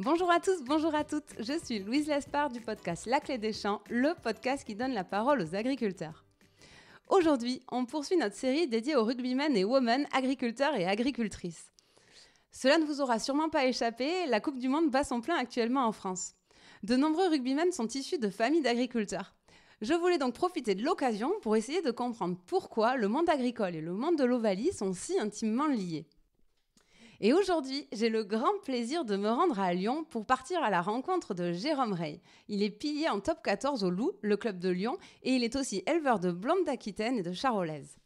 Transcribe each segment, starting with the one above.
Bonjour à tous, bonjour à toutes, je suis Louise Lespard du podcast La Clé des Champs, le podcast qui donne la parole aux agriculteurs. Aujourd'hui, on poursuit notre série dédiée aux rugbymen et women agriculteurs et agricultrices. Cela ne vous aura sûrement pas échappé, la Coupe du Monde bat son plein actuellement en France. De nombreux rugbymen sont issus de familles d'agriculteurs. Je voulais donc profiter de l'occasion pour essayer de comprendre pourquoi le monde agricole et le monde de l'Ovalie sont si intimement liés. Et aujourd'hui, j'ai le grand plaisir de me rendre à Lyon pour partir à la rencontre de Jérôme Rey. Il est pilier en top 14 au Loup, le club de Lyon, et il est aussi éleveur de blondes d'Aquitaine et de charolaises.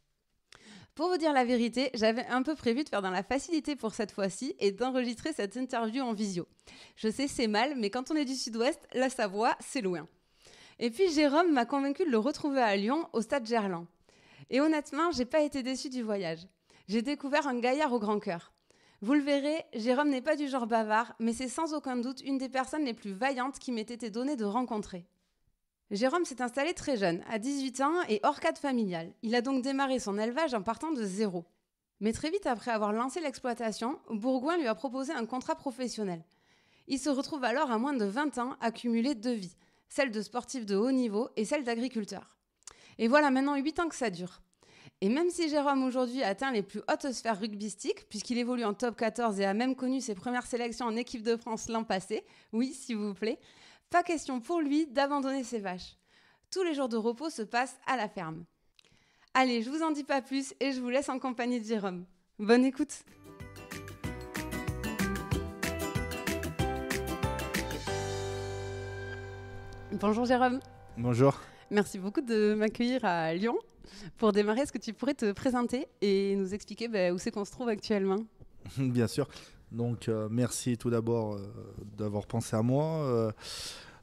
Pour vous dire la vérité, j'avais un peu prévu de faire dans la facilité pour cette fois-ci et d'enregistrer cette interview en visio. Je sais, c'est mal, mais quand on est du sud-ouest, la Savoie, c'est loin. Et puis Jérôme m'a convaincu de le retrouver à Lyon, au stade Gerland. Et honnêtement, j'ai pas été déçue du voyage. J'ai découvert un gaillard au grand cœur. Vous le verrez, Jérôme n'est pas du genre bavard, mais c'est sans aucun doute une des personnes les plus vaillantes qui m'ait été donnée de rencontrer. Jérôme s'est installé très jeune, à 18 ans et hors cadre familial. Il a donc démarré son élevage en partant de zéro. Mais très vite après avoir lancé l'exploitation, Bourgoin lui a proposé un contrat professionnel. Il se retrouve alors à moins de 20 ans à cumuler deux vies, celle de sportif de haut niveau et celle d'agriculteur. Et voilà maintenant 8 ans que ça dure. Et même si Jérôme aujourd'hui atteint les plus hautes sphères rugbystiques, puisqu'il évolue en top 14 et a même connu ses premières sélections en équipe de France l'an passé, oui s'il vous plaît, pas question pour lui d'abandonner ses vaches. Tous les jours de repos se passent à la ferme. Allez, je vous en dis pas plus et je vous laisse en compagnie de Jérôme. Bonne écoute. Bonjour Jérôme. Bonjour. Merci beaucoup de m'accueillir à Lyon. Pour démarrer, est-ce que tu pourrais te présenter et nous expliquer où c'est qu'on se trouve actuellement ? Bien sûr. Donc, merci tout d'abord d'avoir pensé à moi.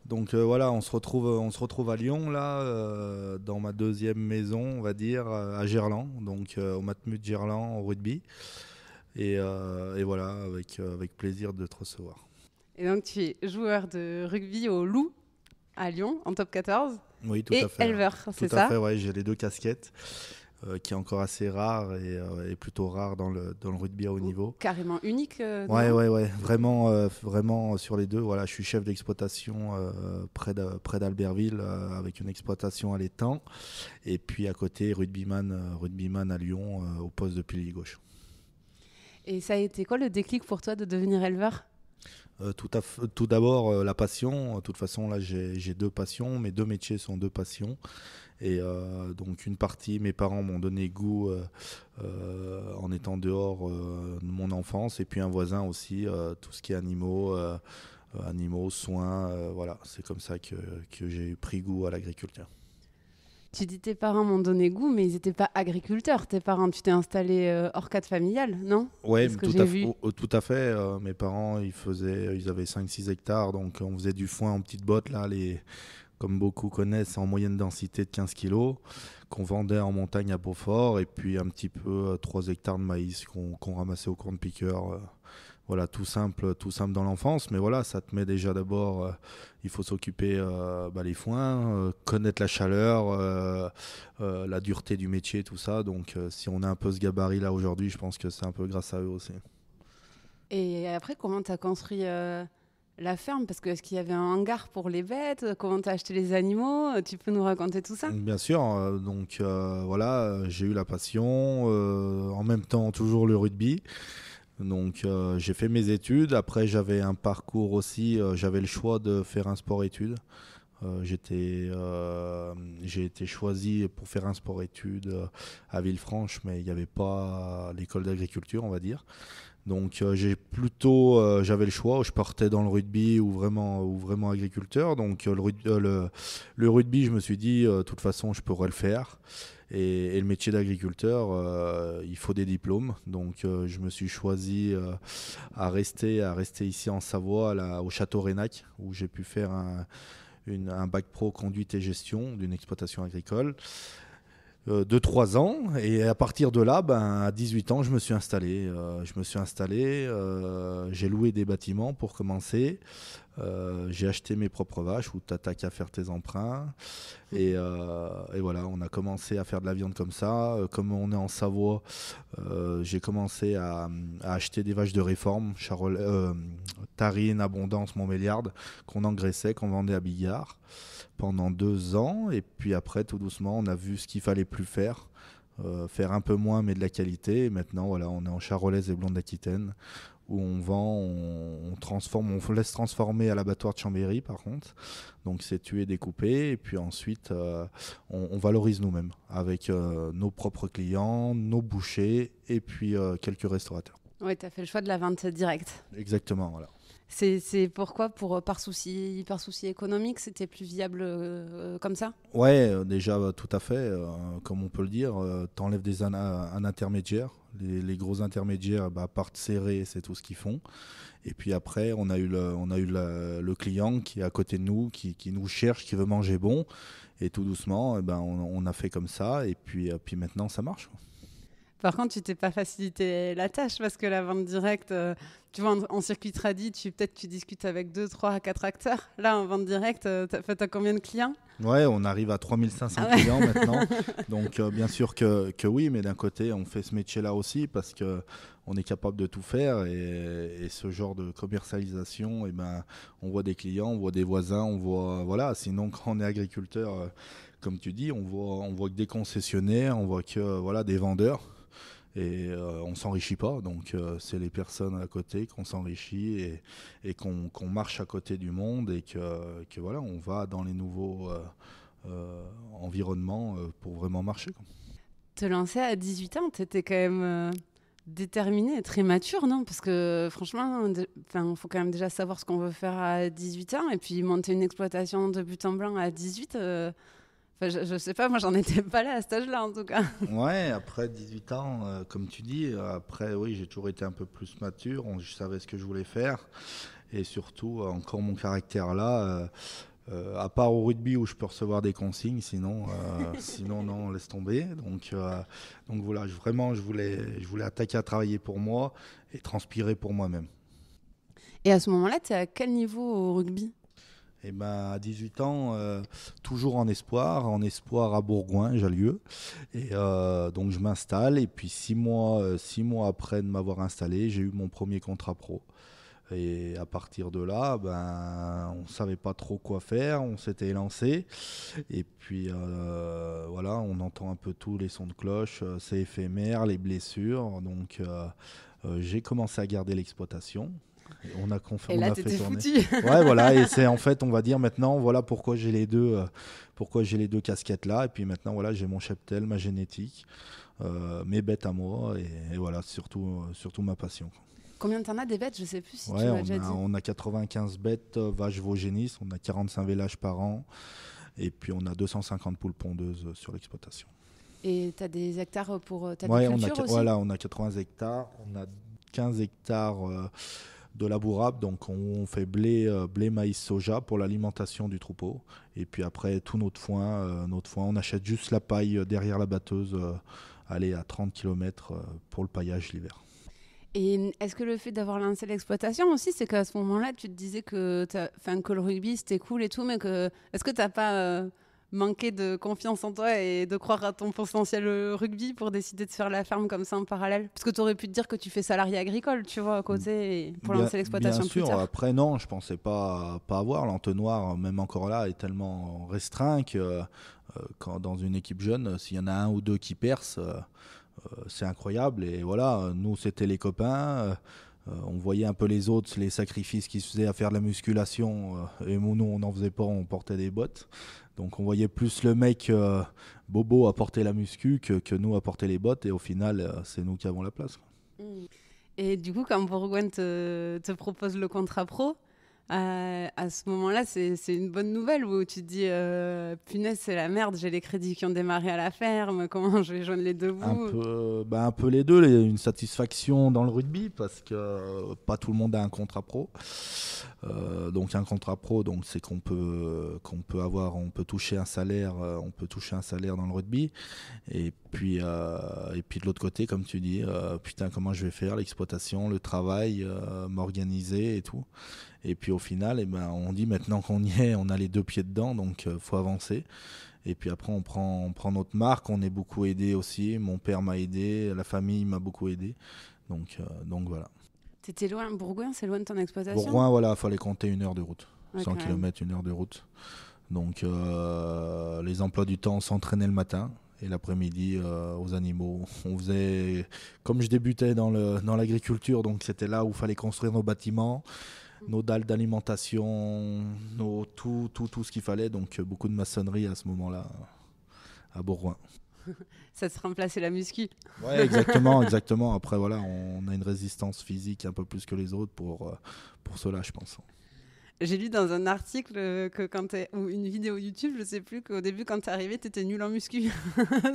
Voilà, on se retrouve à Lyon, là, dans ma deuxième maison, on va dire, à Gerland, donc au Matmut Gerland, au rugby. Et voilà, avec plaisir de te recevoir. Et donc, tu es joueur de rugby au Loup, à Lyon, en top 14. Oui, tout et à fait. Éleveur, c'est ça ? Tout à fait, ouais, j'ai les deux casquettes, qui est encore assez rare et plutôt rare dans le rugby à haut niveau. Carrément unique. Ouais, vraiment sur les deux. Voilà, je suis chef d'exploitation près d'Albertville, avec une exploitation à l'étang, et puis à côté rugbyman à Lyon, au poste de pilier gauche. Et ça a été quoi le déclic pour toi de devenir éleveur ? Tout d'abord, la passion. De toute façon, là, j'ai deux passions. Mes deux métiers sont deux passions. Et donc, une partie, mes parents m'ont donné goût en étant dehors de mon enfance. Et puis, un voisin aussi, tout ce qui est animaux, soins. Voilà, c'est comme ça que j'ai pris goût à l'agriculture. Tu dis tes parents m'ont donné goût, mais ils n'étaient pas agriculteurs, tes parents. Tu t'es installé hors cadre familial, non ? Oui, tout à fait. Mes parents, ils avaient 5-6 hectares, donc on faisait du foin en petites bottes, là, comme beaucoup connaissent, en moyenne densité de 15 kilos, qu'on vendait en montagne à Beaufort, et puis un petit peu 3 hectares de maïs qu'on ramassait au compte-piqueur. Voilà, tout simple dans l'enfance, mais voilà, ça te met déjà d'abord, il faut s'occuper les foins, connaître la chaleur, la dureté du métier, tout ça. Donc si on a un peu ce gabarit là aujourd'hui, je pense que c'est un peu grâce à eux aussi. Et après, comment tu as construit la ferme ? Parce que est-ce qu'il y avait un hangar pour les bêtes ? Comment tu as acheté les animaux ? Tu peux nous raconter tout ça ? Bien sûr, voilà, j'ai eu la passion, en même temps toujours le rugby. Donc j'ai fait mes études. Après j'avais un parcours aussi, j'avais le choix de faire un sport-études. J'ai été choisi pour faire un sport-études à Villefranche, mais il n'y avait pas l'école d'agriculture, on va dire. Donc j'avais le choix, je partais dans le rugby ou vraiment agriculteur. Donc le rugby, je me suis dit, de toute façon, je pourrais le faire. Et le métier d'agriculteur, il faut des diplômes. Donc je me suis choisi à rester ici en Savoie, au Château Raynac, où j'ai pu faire un bac pro conduite et gestion d'une exploitation agricole. De 3 ans, et à partir de là, à 18 ans, je me suis installé. J'ai loué des bâtiments pour commencer. J'ai acheté mes propres vaches où tu n'as qu'à faire tes emprunts. Et voilà, on a commencé à faire de la viande comme ça. Comme on est en Savoie, j'ai commencé à acheter des vaches de réforme, Tarine, Abondance, Montméliarde, qu'on engraissait, qu'on vendait à Bigard pendant 2 ans. Et puis après, tout doucement, on a vu ce qu'il fallait plus faire. Faire un peu moins mais de la qualité. Et maintenant, voilà, on est en charolaise et blonde d'Aquitaine où on vend, on transforme, on laisse transformer à l'abattoir de Chambéry par contre. Donc c'est tué, découpé et puis ensuite on valorise nous-mêmes avec nos propres clients, nos bouchers et puis quelques restaurateurs. Oui, tu as fait le choix de la vente directe. Exactement, voilà. C'est pourquoi par souci économique, c'était plus viable comme ça? Ouais, déjà tout à fait, comme on peut le dire, t'enlèves un intermédiaire. Les gros intermédiaires partent serrer, c'est tout ce qu'ils font. Et puis après, on a eu le client qui est à côté de nous, qui nous cherche, qui veut manger bon. Et tout doucement, on a fait comme ça. Et puis maintenant, ça marche, quoi. Par contre, tu t'es pas facilité la tâche parce que la vente directe, tu vois, en circuit tradi, peut-être tu discutes avec 2, 3, 4 acteurs. Là, en vente directe, t'as combien de clients? Ouais, on arrive à 3500 clients maintenant. Donc, bien sûr que oui, mais d'un côté, on fait ce métier-là aussi parce qu'on est capable de tout faire. Et ce genre de commercialisation, on voit des clients, on voit des voisins, on voit. Voilà, sinon, quand on est agriculteur, comme tu dis, on voit que des concessionnaires, on voit que des vendeurs. Et on s'enrichit pas, donc c'est les personnes à côté qu'on s'enrichit et qu'on marche à côté du monde et que voilà, on va dans les nouveaux environnements pour vraiment marcher, quoi. Te lancer à 18 ans, t'étais quand même déterminé et très mature, non? Parce que franchement, il faut quand même déjà savoir ce qu'on veut faire à 18 ans et puis monter une exploitation de but en blanc à 18. Je sais pas, moi j'en étais pas là à cet âge-là en tout cas. Ouais, après 18 ans, comme tu dis, après oui, j'ai toujours été un peu plus mature, je savais ce que je voulais faire et surtout encore mon caractère là, à part au rugby où je peux recevoir des consignes, sinon non, laisse tomber. Donc voilà, je voulais attaquer à travailler pour moi et transpirer pour moi-même. Et à ce moment-là, tu es à quel niveau au rugby? Et à 18 ans, toujours en espoir à Bourgoin, Jallieu. Et donc je m'installe. Et puis 6 mois après de m'avoir installé, j'ai eu mon premier contrat pro. Et à partir de là, on ne savait pas trop quoi faire, on s'était lancé. Et puis voilà, on entend un peu tous les sons de cloche, c'est éphémère, les blessures. Donc j'ai commencé à garder l'exploitation. Et là, t'étais foutu. Ouais, voilà, et c'est en fait, on va dire maintenant, voilà pourquoi j'ai les deux casquettes là. Et puis maintenant, voilà, j'ai mon cheptel, ma génétique, mes bêtes à moi, et voilà, surtout ma passion. Combien t'en as des bêtes? Je sais plus si tu Ouais, m'as déjà dit. on a 95 bêtes, vaches vaugénistes, on a 45 vélages par an, et puis on a 250 poules pondeuses sur l'exploitation. Et tu as des hectares pour ta Ouais, culture aussi? Voilà, on a 80 hectares, on a 15 hectares de labourable, donc on fait blé, maïs, soja pour l'alimentation du troupeau. Et puis après, tout notre foin, on achète juste la paille derrière la batteuse, aller à 30 km pour le paillage l'hiver. Et est-ce que le fait d'avoir lancé l'exploitation aussi, c'est qu'à ce moment-là, tu te disais que le rugby, c'était cool et tout, mais est-ce que tu n'as pas manqué de confiance en toi et de croire à ton potentiel rugby pour décider de faire la ferme comme ça en parallèle? Parce que tu aurais pu te dire que tu fais salarié agricole, tu vois, à côté, pour lancer l'exploitation bien sûr, plus tard. Après, non, je ne pensais pas avoir. L'entonnoir, même encore là, est tellement restreint que quand dans une équipe jeune, s'il y en a un ou deux qui percent, c'est incroyable. Et voilà, nous, c'était les copains. On voyait un peu les autres, les sacrifices qu'ils se faisaient à faire de la musculation. Et nous, on n'en faisait pas, on portait des bottes. Donc on voyait plus le mec bobo à porter la muscu que nous à porter les bottes. Et au final, c'est nous qui avons la place, quoi. Et du coup, quand Bourgoin te propose le contrat pro, à ce moment-là, c'est une bonne nouvelle où tu te dis punaise, c'est la merde, j'ai les crédits qui ont démarré à la ferme, comment je vais joindre les deux bouts? Un peu les deux, une satisfaction dans le rugby parce que pas tout le monde a un contrat pro. Donc un contrat pro, donc c'est qu'on peut toucher un salaire, dans le rugby. Et puis de l'autre côté, comme tu dis, putain, comment je vais faire l'exploitation, le travail, m'organiser et tout. Et puis au final, on dit maintenant qu'on y est, on a les 2 pieds dedans, donc faut avancer. Et puis après, on prend notre marque. On est beaucoup aidé aussi. Mon père m'a aidé, la famille m'a beaucoup aidé. Donc voilà. T'étais loin, Bourgoin, c'est loin de ton exploitation? Bourgoin, voilà, fallait compter 1 heure de route. Ouais, 100 km, 1 heure de route. Donc les emplois du temps, on s'entraînait le matin et l'après-midi aux animaux. On faisait, comme je débutais dans l'agriculture, donc c'était là où il fallait construire nos bâtiments, nos dalles d'alimentation, tout ce qu'il fallait. Donc beaucoup de maçonnerie à ce moment-là à Bourgoin. Ça te remplaçait la muscu. Ouais, exactement. Après, voilà, on a une résistance physique un peu plus que les autres pour cela, je pense. J'ai lu dans un article ou une vidéo YouTube, je sais plus, qu'au début, quand t'es arrivé, t'étais nul en muscu.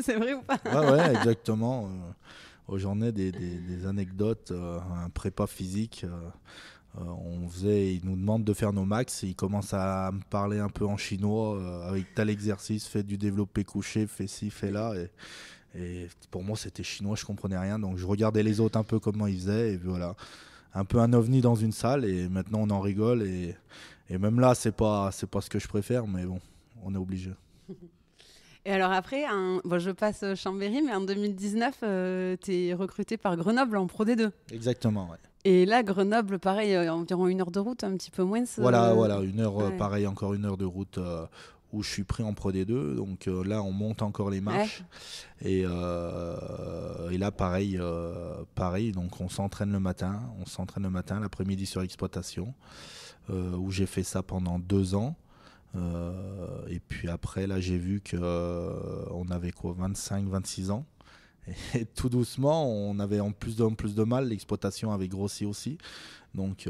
C'est vrai ou pas? Ouais, exactement. J'en ai des anecdotes. Un prépa physique, il nous demande de faire nos max. Il commence à me parler un peu en chinois, avec tel exercice, fais du développé couché, fais ci, fais là. Et pour moi, c'était chinois, je comprenais rien. Donc je regardais les autres un peu comment ils faisaient. Et voilà, un peu un ovni dans une salle. Et maintenant, on en rigole. Et même là, c'est pas ce que je préfère, mais bon, on est obligé. Et alors après, je passe Chambéry, mais en 2019, tu es recruté par Grenoble en Pro D2. Exactement, ouais. Et là, Grenoble, pareil, environ 1 heure de route, un petit peu moins. Voilà, 1 heure, ouais. pareil, encore 1 heure de route où je suis pris en Pro D2. Donc là, on monte encore les marches. Ouais. Et là, pareil, donc on s'entraîne le matin, l'après-midi sur l'exploitation, où j'ai fait ça pendant 2 ans. Et puis après, là, j'ai vu qu'on avait 25-26 ans. Et tout doucement, on avait en plus de mal, l'exploitation avait grossi aussi. Donc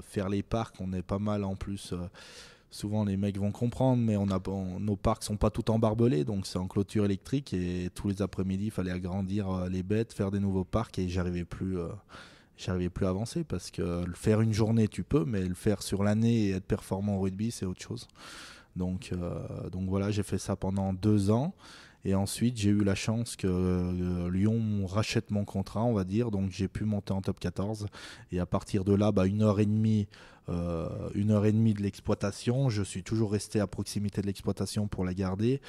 faire les parcs, on est pas mal en plus. Souvent les mecs vont comprendre, mais nos parcs sont pas tout embarbelés, donc c'est en clôture électrique. Et tous les après-midi, il fallait agrandir les bêtes, faire des nouveaux parcs, et j'arrivais plus à avancer, parce que le faire une journée, tu peux, mais le faire sur l'année et être performant au rugby, c'est autre chose. Donc voilà, j'ai fait ça pendant 2 ans. Et ensuite, j'ai eu la chance que Lyon rachète mon contrat, on va dire. Donc, j'ai pu monter en top 14. Et à partir de là, 1h30 de l'exploitation. Je suis toujours resté à proximité de l'exploitation pour la garder.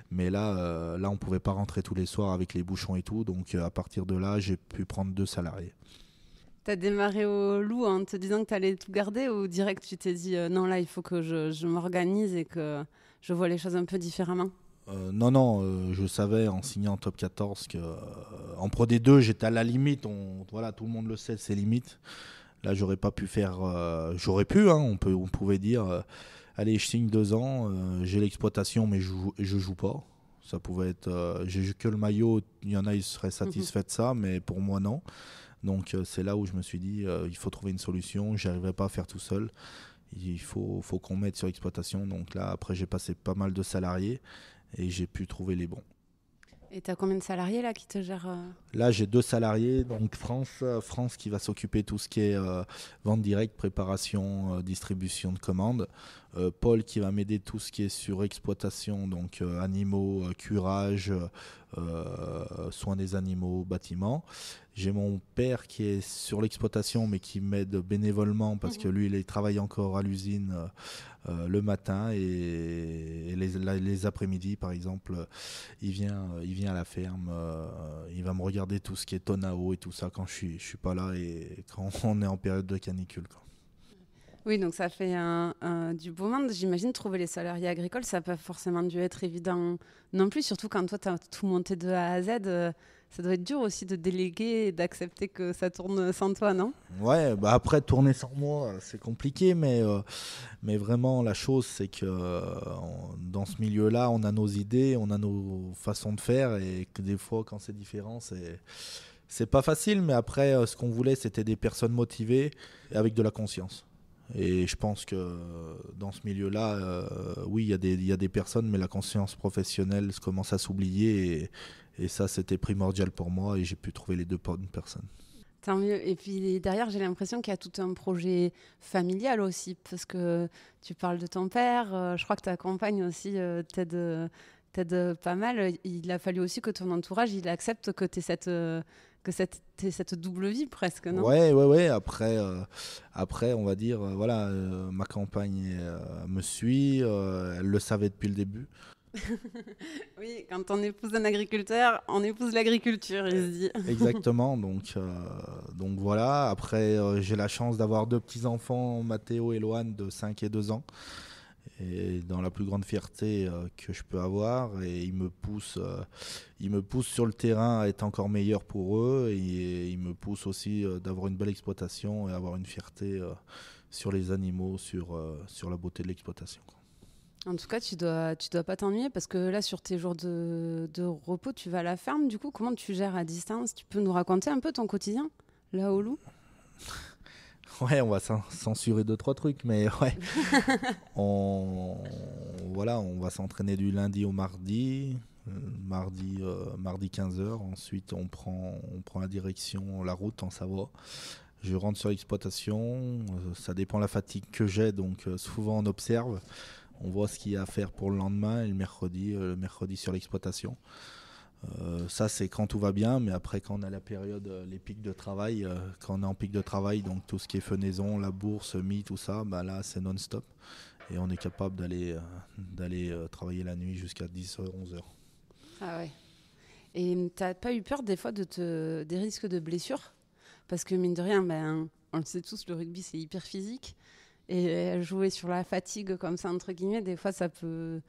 Mais là, on ne pouvait pas rentrer tous les soirs avec les bouchons et tout. Donc, à partir de là, j'ai pu prendre 2 salariés. Tu as démarré au Loup en te disant que tu allais tout garder, ou direct tu t'es dit non, là, il faut que je m'organise et que je vois les choses un peu différemment? Non, je savais en signant en top 14 qu'en Pro D2, j'étais à la limite. Voilà, tout le monde le sait, c'est limite. Là, j'aurais pas pu faire. J'aurais pu, on pouvait dire allez, je signe 2 ans, j'ai l'exploitation, mais je joue pas. Ça pouvait être. J'ai que le maillot, il y en a, ils seraient satisfaits de ça, mais pour moi, non. Donc, c'est là où je me suis dit il faut trouver une solution. Je n'arriverai pas à faire tout seul. Il faut qu'on mette sur l'exploitation. Donc là, après, j'ai passé pas mal de salariés. Et j'ai pu trouver les bons. Et tu as combien de salariés là qui te gèrent Là, j'ai 2 salariés. Donc France qui va s'occuper de tout ce qui est vente directe, préparation, distribution de commandes. Paul qui va m'aider tout ce qui est sur exploitation, donc animaux, curage, soins des animaux, bâtiments. J'ai mon père qui est sur l'exploitation, mais qui m'aide bénévolement parce que lui, il travaille encore à l'usine le matin, et les après-midi, par exemple, il vient à la ferme. Il va me regarder tout ce qui est tonne à eau et tout ça quand je suis pas là, et quand on est en période de canicule, quoi. Oui, donc ça fait du beau monde. J'imagine trouver les salariés agricoles, ça n'a pas forcément dû être évident non plus, surtout quand toi, tu as tout monté de A à Z. Ça doit être dur aussi de déléguer et d'accepter que ça tourne sans toi, non? Ouais, après, tourner sans moi, c'est compliqué, mais vraiment, la chose, c'est que dans ce milieu-là, on a nos idées, on a nos façons de faire, et que des fois, quand c'est différent, c'est pas facile. Mais après, ce qu'on voulait, c'était des personnes motivées et avec de la conscience. Et je pense que dans ce milieu-là, oui, il y a des personnes, mais la conscience professionnelle commence à s'oublier. Et ça, c'était primordial pour moi, et j'ai pu trouver les 2 bonnes personnes. Tant mieux. Et puis derrière, j'ai l'impression qu'il y a tout un projet familial aussi, parce que tu parles de ton père. Je crois que ta compagne aussi t'aides pas mal. Il a fallu aussi que ton entourage il accepte que tu t'aies cette double vie presque, non? Ouais. Après, on va dire, voilà, ma compagne me suit, elle le savait depuis le début. Oui, quand on épouse un agriculteur, on épouse l'agriculture, il se dit. Exactement, donc voilà. Après, j'ai la chance d'avoir deux petits-enfants, Mathéo et Loane, de 5 et 2 ans. Et dans la plus grande fierté que je peux avoir, et ils me poussent sur le terrain à être encore meilleur pour eux, et ils me poussent aussi d'avoir une belle exploitation et avoir une fierté sur les animaux, sur la beauté de l'exploitation, quoi. En tout cas, tu dois pas t'ennuyer parce que là, sur tes jours de repos, tu vas à la ferme. Du coup, comment tu gères à distance? Tu peux nous raconter un peu ton quotidien, là au loup? Ouais, on va censurer deux, trois trucs, mais ouais. on, voilà, on va s'entraîner du lundi au mardi. Mardi 15 heures. Ensuite, on prend la direction, la route en Savoie. Je rentre sur l'exploitation. Ça dépend de la fatigue que j'ai, donc souvent on observe. On voit ce qu'il y a à faire pour le lendemain et le mercredi sur l'exploitation. Ça, c'est quand tout va bien, mais après, quand on a la période, les pics de travail, quand on est en pic de travail, donc tout ce qui est fenaison, la bourse, semis, tout ça, bah là, c'est non-stop. Et on est capable d'aller travailler la nuit jusqu'à 10h, 11h. Ah ouais. Et t'as pas eu peur des fois des risques de blessures? Parce que mine de rien, ben, on le sait tous, le rugby c'est hyper physique. Et jouer sur la fatigue comme ça, entre guillemets, des fois ça peut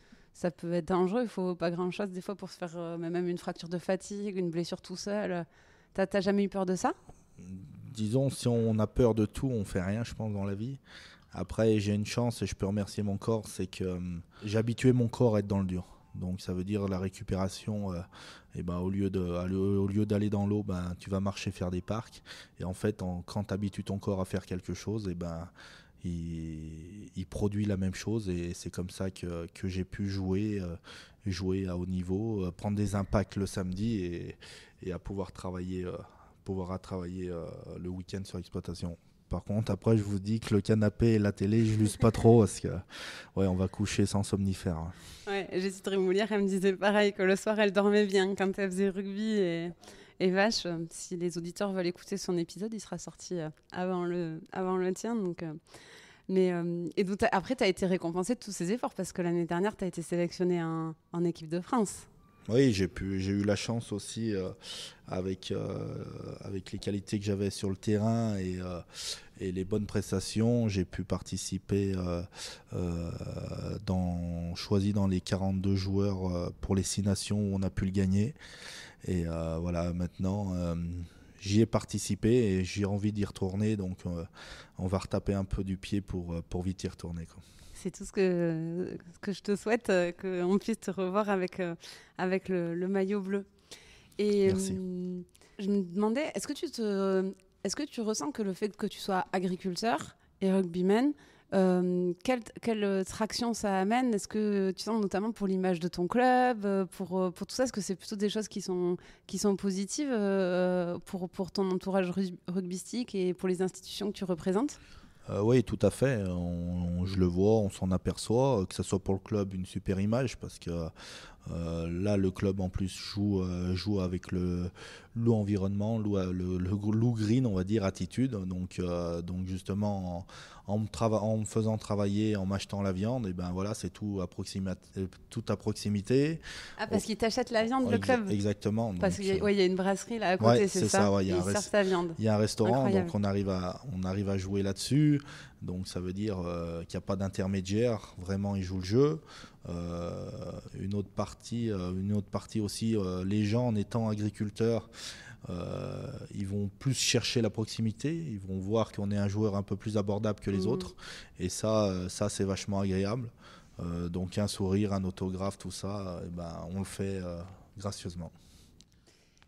être dangereux. Il faut pas grand-chose des fois pour se faire même une fracture de fatigue, une blessure tout seul. T'as jamais eu peur de ça? Disons, si on a peur de tout, on fait rien, je pense, dans la vie. Après, j'ai une chance et je peux remercier mon corps, c'est que j'ai habitué mon corps à être dans le dur. Donc ça veut dire la récupération, et ben, au lieu d'aller dans l'eau, ben, tu vas marcher, faire des parcs. Et en fait, quand tu habitues ton corps à faire quelque chose, et ben, il produit la même chose. Et c'est comme ça que j'ai pu jouer à haut niveau, prendre des impacts le samedi et à pouvoir travailler, le week-end sur l'exploitation. Par contre, après, je vous dis que le canapé et la télé, je l'use pas trop parce que, ouais, on va coucher sans somnifère, hein. Ouais, Jessie Moulière, elle me disait pareil, que le soir, elle dormait bien quand elle faisait rugby et vache. Si les auditeurs veulent écouter son épisode, il sera sorti avant le tien. Donc, et donc, après, tu as été récompensée de tous ces efforts parce que l'année dernière, tu as été sélectionnée en équipe de France. Oui, j'ai eu la chance aussi avec les qualités que j'avais sur le terrain et les bonnes prestations. J'ai pu participer choisi dans les 42 joueurs pour les 6 nations où on a pu le gagner. Et voilà, maintenant, j'y ai participé et j'ai envie d'y retourner. Donc, on va retaper un peu du pied pour vite y retourner, quoi. C'est tout ce que je te souhaite, qu'on puisse te revoir avec le maillot bleu. Et Merci. Je me demandais, est-ce que tu ressens que le fait que tu sois agriculteur et rugbyman, quelle traction ça amène? Est-ce que tu sens notamment pour l'image de ton club, pour tout ça, est-ce que c'est plutôt des choses qui sont positives pour ton entourage rugbystique et pour les institutions que tu représentes? Oui, tout à fait. Je le vois, on s'en aperçoit, que ce soit pour le club une super image parce que là, le club en plus joue avec le loup environnement, le loup green, on va dire, attitude. Donc justement, en me faisant travailler, en m'achetant la viande, et ben voilà, c'est tout à proximité. Ah, parce qu'ils t'achètent la viande, le club? Exactement. Parce qu'il y a une brasserie là à côté, ouais, c'est ça, ouais, ils servent ta viande. Il y a un restaurant, Incroyable. donc on arrive à jouer là-dessus. Donc ça veut dire qu'il n'y a pas d'intermédiaire, vraiment ils jouent le jeu. Une autre partie aussi, les gens en étant agriculteurs, ils vont plus chercher la proximité, ils vont voir qu'on est un joueur un peu plus abordable que les autres. Et ça c'est vachement agréable. Donc un sourire, un autographe, tout ça, on le fait gracieusement.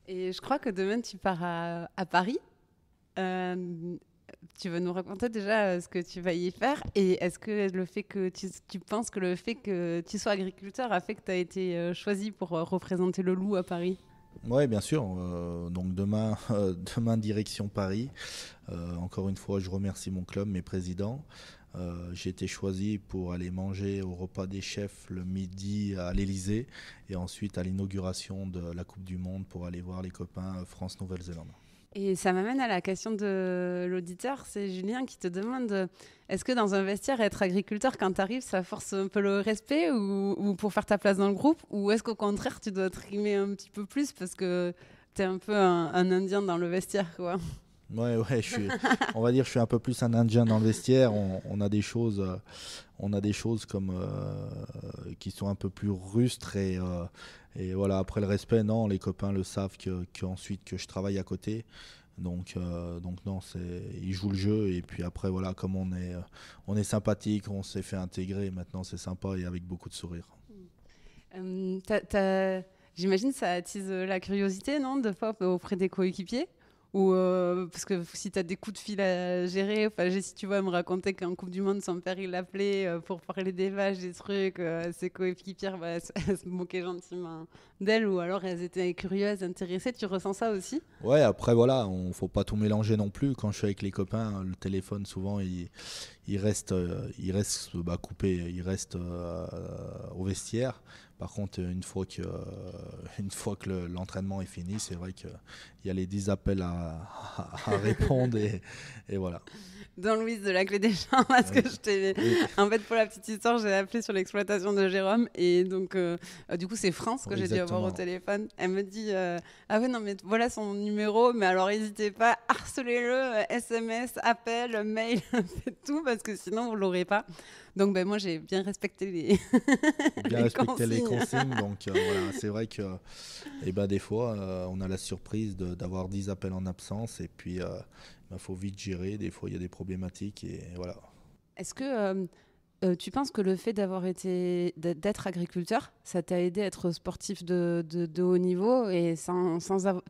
Et je crois que demain tu pars à Paris. Tu veux nous raconter déjà ce que tu vas y faire, et est-ce que le fait que tu penses que le fait que tu sois agriculteur a fait que tu as été choisi pour représenter le loup à Paris? Oui, bien sûr. Donc demain, direction Paris. Encore une fois, je remercie mon club, mes présidents. J'ai été choisi pour aller manger au repas des chefs le midi à l'Elysée et ensuite à l'inauguration de la Coupe du Monde pour aller voir les copains France-Nouvelle-Zélande. Et ça m'amène à la question de l'auditeur, c'est Julien qui te demande est-ce que dans un vestiaire, être agriculteur, quand tu arrives, ça force un peu le respect ou pour faire ta place dans le groupe, ou est-ce qu'au contraire, tu dois trimer un petit peu plus parce que tu es un peu un Indien dans le vestiaire, quoi. Ouais, on va dire que je suis un peu plus un Indien dans le vestiaire. On a des choses, comme qui sont un peu plus rustres et voilà. Après le respect, non, les copains le savent qu'ensuite que je travaille à côté. Donc non, ils jouent le jeu et puis après voilà, comme on est sympathique, on s'est fait intégrer. Maintenant c'est sympa et avec beaucoup de sourire. J'imagine que ça attise la curiosité, non, de fois auprès des coéquipiers. Ou parce que si tu as des coups de fil à gérer, si tu vois me raconter qu'en Coupe du Monde, son père il l'appelait pour parler des vaches, des trucs, ses coéquipières elles se moquaient gentiment d'elle, ou alors elles étaient curieuses, intéressées. Tu ressens ça aussi? Ouais, après voilà, faut pas tout mélanger non plus. Quand je suis avec les copains, le téléphone souvent il reste coupé, il reste au vestiaire. Par contre, une fois que l'entraînement est fini, c'est vrai qu'il y a les 10 appels à répondre et voilà. Dans Louise de la Clé des Champs, parce que en fait, pour la petite histoire, j'ai appelé sur l'exploitation de Jérôme et donc du coup c'est France que j'ai dû avoir au téléphone. Elle me dit ah ouais non mais voilà son numéro, mais alors n'hésitez pas, harcelez-le, SMS, appel, mail, faites tout parce que sinon vous l'aurez pas. Donc moi j'ai bien respecté les les consignes. Donc voilà, c'est vrai que des fois on a la surprise d'avoir 10 appels en absence et puis faut vite gérer. Des fois il y a des problématiques et voilà. Est-ce que tu penses que le fait d'être agriculteur, ça t'a aidé à être sportif de haut niveau et sans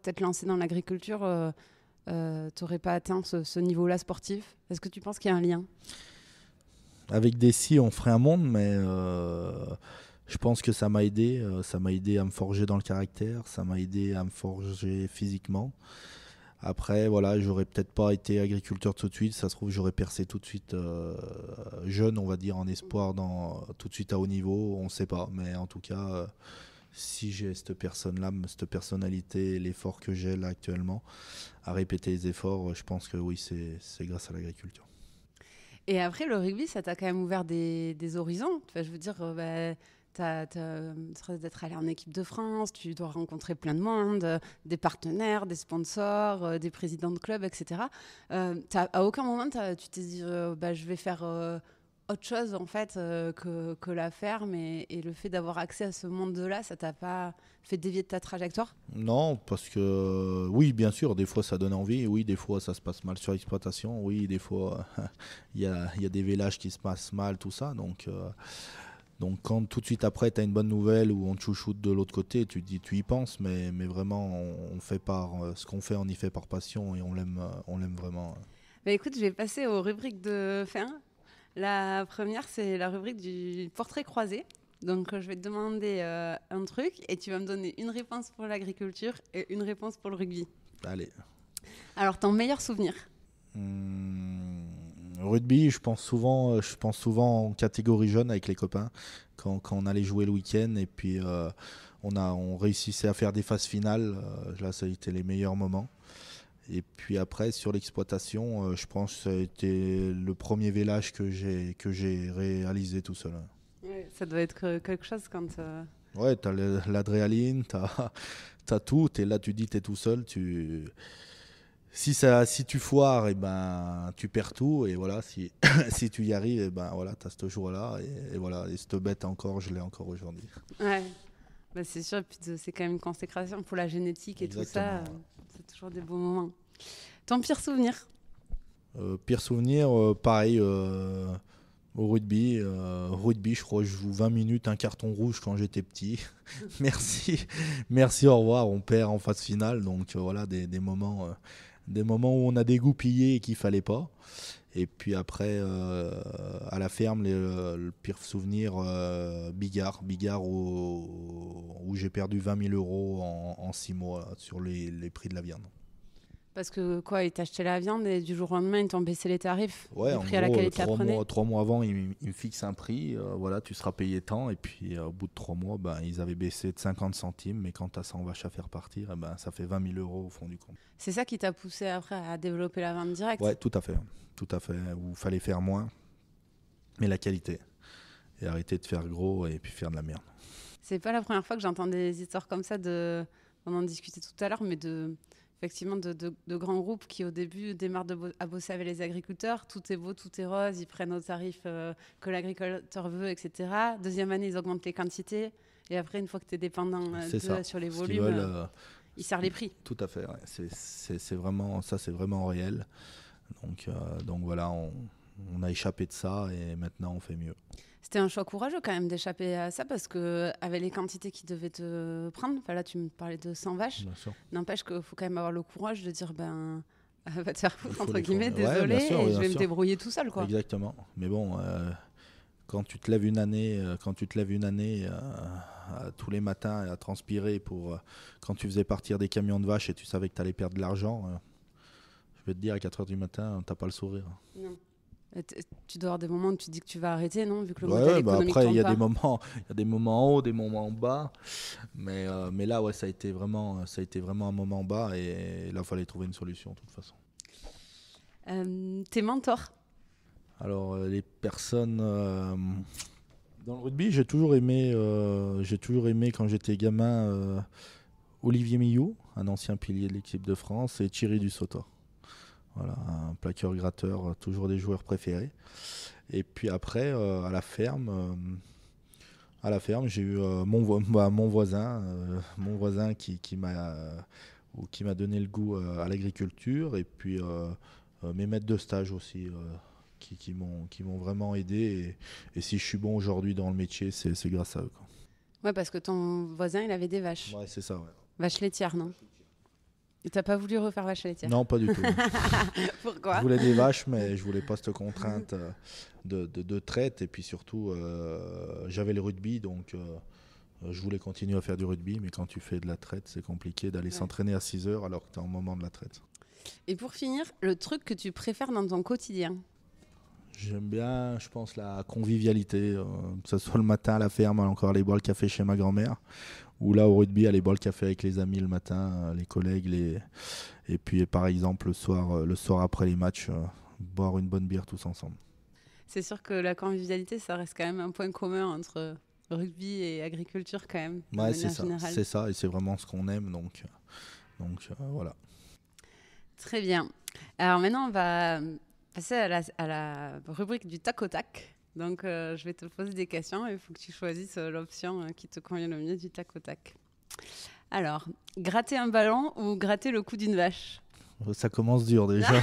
t'être lancé dans l'agriculture, t'aurais pas atteint ce niveau-là sportif? Est-ce que tu penses qu'il y a un lien? Avec Dessy, on ferait un monde, mais je pense que ça m'a aidé. Ça m'a aidé à me forger dans le caractère, ça m'a aidé à me forger physiquement. Après, voilà, j'aurais peut-être pas été agriculteur tout de suite. Ça se trouve, j'aurais percé tout de suite jeune, on va dire, en espoir, tout de suite à haut niveau. On ne sait pas. Mais en tout cas, si j'ai cette personne-là, cette personnalité, l'effort que j'ai là actuellement, à répéter les efforts, je pense que oui, c'est grâce à l'agriculture. Et après, le rugby, ça t'a quand même ouvert des horizons. Enfin, je veux dire, d'être allé en équipe de France, tu dois rencontrer plein de monde, des partenaires, des sponsors, des présidents de clubs, etc. À aucun moment, tu t'es dit, je vais faire autre chose en fait que la ferme et le fait d'avoir accès à ce monde-là, ça t'a pas fait dévier de ta trajectoire? Non, parce que oui, bien sûr, des fois ça donne envie, oui, des fois ça se passe mal sur l'exploitation, oui, des fois il y a des vélages qui se passent mal, tout ça, donc quand tout de suite après tu as une bonne nouvelle ou on te chouchoute de l'autre côté, tu y penses, mais vraiment on fait ce qu'on fait, on y fait par passion et on l'aime vraiment. Écoute, je vais passer aux rubriques de fin. La première, c'est la rubrique du portrait croisé. Donc, je vais te demander un truc et tu vas me donner une réponse pour l'agriculture et une réponse pour le rugby. Allez. Alors, ton meilleur souvenir? Rugby, je pense souvent en catégorie jeune avec les copains quand on allait jouer le week-end et puis on réussissait à faire des phases finales. Là, ça a été les meilleurs moments. Et puis après, sur l'exploitation, je pense que ça a été le premier village que j'ai réalisé tout seul. Ouais, ça doit être quelque chose quand... Ouais, t'as l'adrénaline, t'as tout, t'es là, tu dis t'es tout seul, si tu foires, tu perds tout, et voilà, si tu y arrives, voilà, t'as ce jour-là, et voilà, et cette bête encore, je l'ai encore aujourd'hui. Ouais, c'est sûr, et puis c'est quand même une consécration pour la génétique et Exactement. tout ça, c'est toujours des beaux moments. Ton pire souvenir? Pire souvenir, pareil, au rugby, je crois que je joue 20 minutes, un carton rouge quand j'étais petit. Merci, au revoir, on perd en phase finale, donc voilà, des moments où on a dégoupillé et qu'il fallait pas. Et puis après, à la ferme, le pire souvenir, Bigard où j'ai perdu 20 000 € en 6 mois sur les prix de la viande. Parce que quoi, ils t'achetaient la viande et du jour au lendemain, ils t'ont baissé les tarifs, Ouais, les en prix à laquelle ils te la prenaient. 3 mois avant, ils me fixent un prix, voilà, tu seras payé tant, et puis au bout de 3 mois, ben, ils avaient baissé de 50 centimes, mais quand tu as 100 vaches à faire partir, eh ben, ça fait 20 000 euros au fond du compte. C'est ça qui t'a poussé après à développer la vente directe? Ouais, tout à fait, où il fallait faire moins, mais la qualité, et arrêter de faire gros et puis faire de la merde. C'est pas la première fois que j'entends des histoires comme ça, on en discutait tout à l'heure, mais effectivement de grands groupes qui au début démarrent à bosser avec les agriculteurs. Tout est beau, tout est rose, ils prennent au tarif que l'agriculteur veut, etc. Deuxième année, ils augmentent les quantités. Et après, une fois que tu es dépendant sur les volumes, ils serrent les prix. Tout à fait, ouais. C'est vraiment, ça c'est vraiment réel. Donc voilà, on a échappé de ça et maintenant on fait mieux. C'était un choix courageux quand même d'échapper à ça parce qu'avec les quantités qu'ils devaient te prendre, là tu me parlais de 100 vaches, n'empêche qu'il faut quand même avoir le courage de dire va te faire foutre entre guillemets, désolé, et je vais me débrouiller tout seul, quoi. Exactement, mais bon, quand tu te lèves une année, tous les matins à transpirer quand tu faisais partir des camions de vaches et tu savais que tu allais perdre de l'argent, je vais te dire à 4h du matin, t'as pas le sourire. Non. Tu dois avoir des moments où tu dis que tu vas arrêter, non, vu que le modèle économique après il y a pas. des moments en haut, des moments en bas, mais là ouais, ça a été vraiment un moment bas et là il fallait trouver une solution de toute façon. Tes mentors? Alors les personnes dans le rugby, j'ai toujours aimé quand j'étais gamin Olivier Millot, un ancien pilier de l'équipe de France, et Thierry Dussautoir. Voilà, un plaqueur-gratteur, toujours des joueurs préférés. Et puis après, à la ferme, j'ai eu mon voisin qui m'a donné le goût à l'agriculture, et puis mes maîtres de stage aussi, qui m'ont vraiment aidé. Et si je suis bon aujourd'hui dans le métier, c'est grâce à eux, quoi. Ouais, parce que ton voisin, il avait des vaches. Ouais, c'est ça, ouais. Vaches laitières, non? Et t'as pas voulu refaire vache laitière? Non, pas du tout. Pourquoi? Je voulais des vaches, mais je voulais pas cette contrainte de traite. Et puis surtout, j'avais le rugby, donc je voulais continuer à faire du rugby. Mais quand tu fais de la traite, c'est compliqué d'aller s'entraîner à 6h alors que tu es au moment de la traite. Et pour finir, le truc que tu préfères dans ton quotidien? J'aime bien, je pense, la convivialité, que ce soit le matin à la ferme, encore aller boire le café chez ma grand-mère, ou là au rugby, aller boire le café avec les amis le matin, les collègues, et puis par exemple le soir après les matchs, boire une bonne bière tous ensemble. C'est sûr que la convivialité, ça reste quand même un point commun entre rugby et agriculture quand même. Ouais, c'est ça, et c'est vraiment ce qu'on aime, donc voilà. Très bien. Alors maintenant, on va passer à la rubrique du tac au tac. Donc, je vais te poser des questions et il faut que tu choisisses l'option qui te convient le mieux du tac au tac. Alors, gratter un ballon ou gratter le cou d'une vache? Ça commence dur déjà.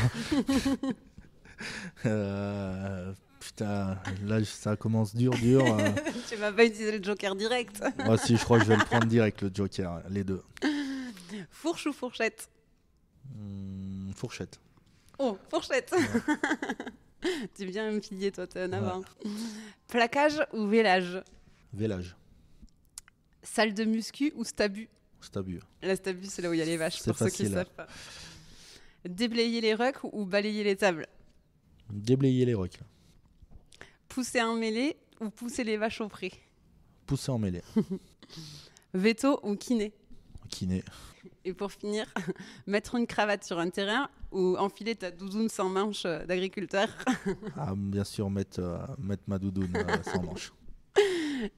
Putain, là ça commence dur. Tu vas pas utiliser le joker direct? Moi aussi, je crois que je vais le prendre direct, le joker, les deux. Fourche ou fourchette? Fourchette. Oh, fourchette. Ouais. Tu viens me piller, toi, t'es un avant. Ouais. Plaquage ou vélage? Vélage. Salle de muscu ou stabu? Stabu. La stabu, c'est là où il y a les vaches, c'est pour facile, ceux qui ne savent pas. Déblayer les rucks ou balayer les tables? Déblayer les rucks. Pousser en mêlée ou pousser les vaches au pré? Pousser en mêlée. Veto ou kiné? Kiné. Et pour finir, mettre une cravate sur un terrain ou enfiler ta doudoune sans manches d'agriculteur? Bien sûr, mettre ma doudoune sans manches.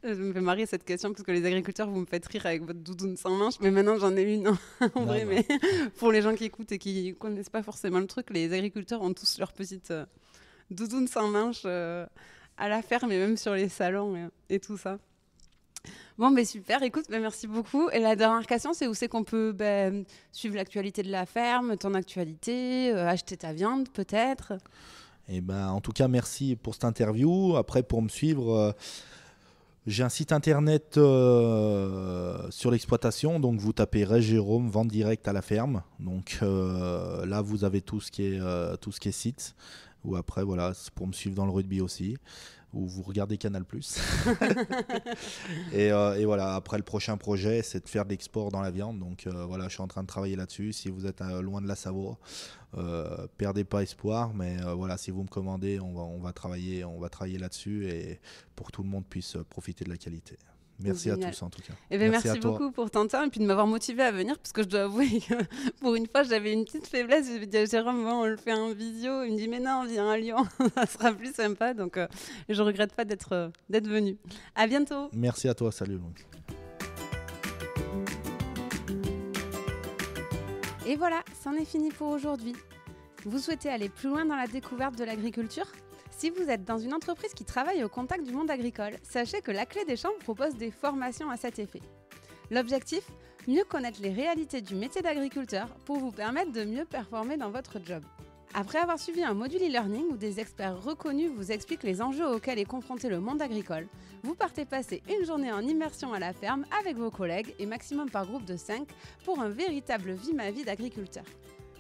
Je me fais marrer cette question parce que les agriculteurs, vous me faites rire avec votre doudoune sans manches, mais maintenant j'en ai une en vrai. Mais pour les gens qui écoutent et qui ne connaissent pas forcément le truc, les agriculteurs ont tous leur petite doudoune sans manches à la ferme et même sur les salons et tout ça. Bon, super, écoute, merci beaucoup. Et la dernière question, c'est où c'est qu'on peut suivre l'actualité de la ferme, ton actualité, acheter ta viande peut-être? Et en tout cas, merci pour cette interview. Après, pour me suivre, j'ai un site internet sur l'exploitation. Donc, vous tapez Ray Jérôme, vente directe à la ferme. Donc là, vous avez tout ce qui est site. Ou après, voilà, c'est pour me suivre dans le rugby aussi, ou vous regardez Canal+. Et voilà, après le prochain projet, c'est de faire de l'export dans la viande. Donc voilà, je suis en train de travailler là-dessus. Si vous êtes loin de la Savoie, perdez pas espoir. Mais voilà, si vous me commandez, on va travailler là-dessus et pour que tout le monde puisse profiter de la qualité. Merci Génial. à tous en tout cas. Eh bien, merci beaucoup pour ton temps et puis de m'avoir motivé à venir parce que je dois avouer que pour une fois j'avais une petite faiblesse. Je me dis à Jérôme, bon, on le fait en visio. Il me dit mais non, viens à Lyon, ça sera plus sympa. Donc je regrette pas d'être venu. À bientôt. Merci à toi, salut. Et voilà, c'en est fini pour aujourd'hui. Vous souhaitez aller plus loin dans la découverte de l'agriculture ? Si vous êtes dans une entreprise qui travaille au contact du monde agricole, sachez que la Clé des Champs propose des formations à cet effet. L'objectif ? Mieux connaître les réalités du métier d'agriculteur pour vous permettre de mieux performer dans votre job. Après avoir suivi un module e-learning où des experts reconnus vous expliquent les enjeux auxquels est confronté le monde agricole, vous partez passer une journée en immersion à la ferme avec vos collègues et maximum par groupe de 5 pour un véritable vie-ma-vie d'agriculteur.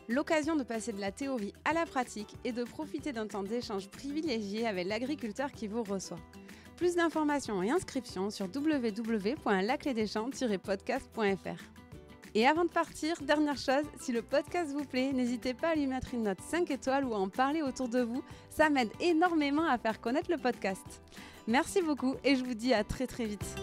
L'occasion de passer de la théorie à la pratique et de profiter d'un temps d'échange privilégié avec l'agriculteur qui vous reçoit. Plus d'informations et inscriptions sur www.laclédeschamps-podcast.fr. Et avant de partir, dernière chose, si le podcast vous plaît, n'hésitez pas à lui mettre une note 5 étoiles ou à en parler autour de vous. Ça m'aide énormément à faire connaître le podcast. Merci beaucoup et je vous dis à très très vite.